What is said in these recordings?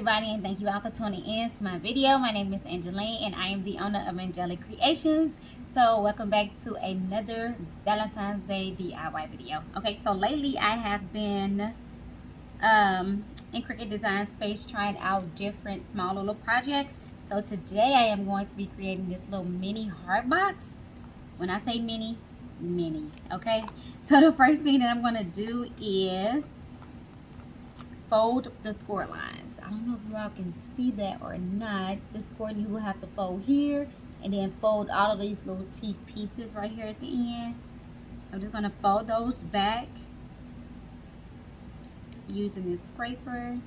everybody, and thank you all for tuning in to my video. My name is Angeline and I am the owner of Angelic Creations. So welcome back to another Valentine's Day DIY video. Okay, so lately I have been in Cricut Design Space trying out different small little projects. So today I am going to be creating this little mini heart box. When I say mini, okay? So the first thing that I'm going to do is fold the score lines. I don't know if you all can see that or not. This score you will have to fold here and then fold all of these little teeth pieces right here at the end. So I'm just going to fold those back using this scraper,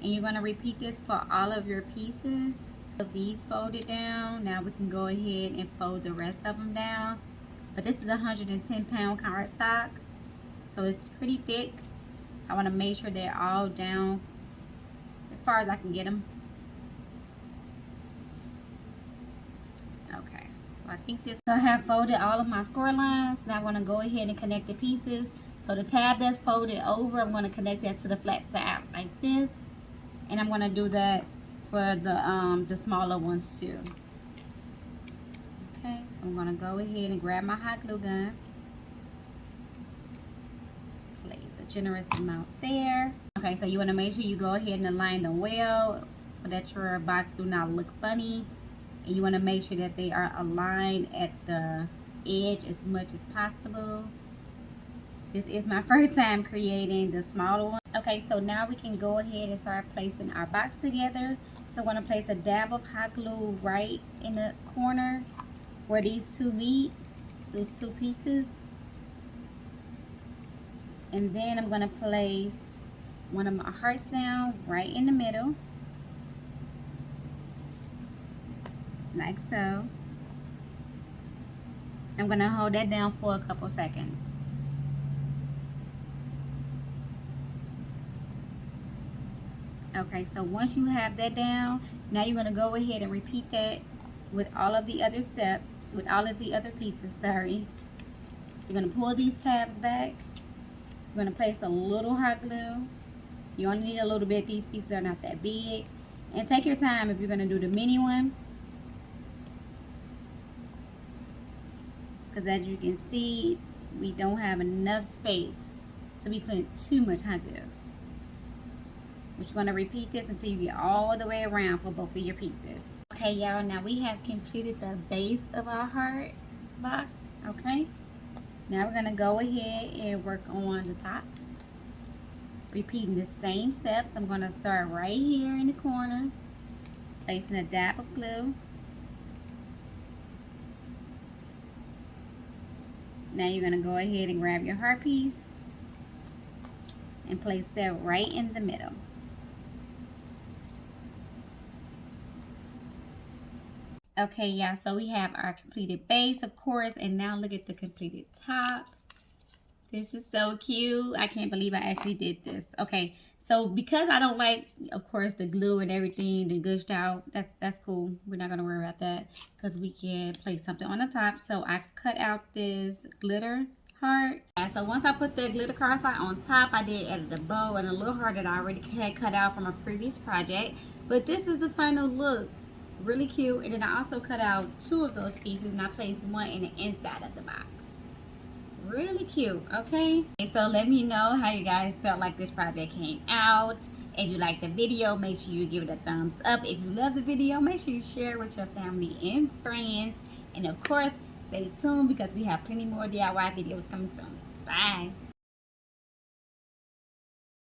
and you're going to repeat this for all of your pieces. Of these folded down, now we can go ahead and fold the rest of them down. But this is 110-pound cardstock, so it's pretty thick. I want to make sure they're all down as far as I can get them. Okay, so I think this, I have folded all of my score lines. Now I'm going to go ahead and connect the pieces. So the tab that's folded over, I'm going to connect that to the flat side like this. And I'm going to do that for the smaller ones too. Okay, so I'm going to go ahead and grab my hot glue gun. Generous amount there. Okay, so you want to make sure you go ahead and align them well so that your box do not look funny, and you want to make sure that they are aligned at the edge as much as possible. This is my first time creating the smaller one. Okay, so now we can go ahead and start placing our box together. So I'm going to place a dab of hot glue right in the corner where these two meet, the two pieces. And then I'm going to place one of my hearts down right in the middle, like so. I'm going to hold that down for a couple seconds. Okay, so once you have that down, now you're going to go ahead and repeat that with all of the other steps, with all of the other pieces, sorry. You're going to pull these tabs back. You're going to place a little hot glue. You only need a little bit. These pieces are not that big. And take your time if you're going to do the mini one. Because as you can see, we don't have enough space to be putting too much hot glue. But you're going to repeat this until you get all the way around for both of your pieces. Okay, y'all. Now we have completed the base of our heart box. Okay. Now we're going to go ahead and work on the top. Repeating the same steps. I'm going to start right here in the corner. Placing a dab of glue. Now you're going to go ahead and grab your heart piece and place that right in the middle. Okay, yeah, so we have our completed base, of course, and now look at the completed top. This is so cute. I can't believe I actually did this. Okay, so because I don't like, of course, the glue and everything, the gushed out, that's cool. We're not going to worry about that because we can place something on the top. So I cut out this glitter heart. So once I put the glitter cardstock on top, I did add a bow and a little heart that I already had cut out from a previous project. But this is the final look. Really cute. And then I also cut out two of those pieces and I placed one in the inside of the box. Really cute. Okay, so let me know how you guys felt like this project came out. If you liked the video, make sure you give it a thumbs up. If you love the video, make sure you share it with your family and friends. And of course, stay tuned because we have plenty more DIY videos coming soon. Bye.